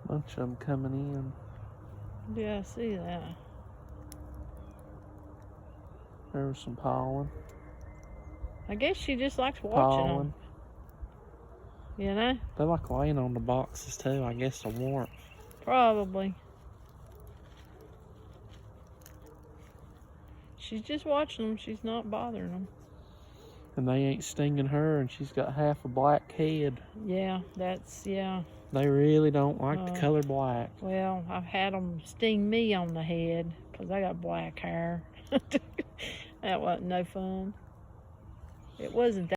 Bunch of them coming in. Yeah, I see that. There was some pollen. I guess she just likes watching Pollen. them. You know? They like laying on the boxes too, I guess, the warmth. Probably. She's just watching them. She's not bothering them. And they ain't stinging her, and she's got half a black head. Yeah, yeah. They really don't like the color black. Well, I've had them sting me on the head because I got black hair. That wasn't no fun. It wasn't that.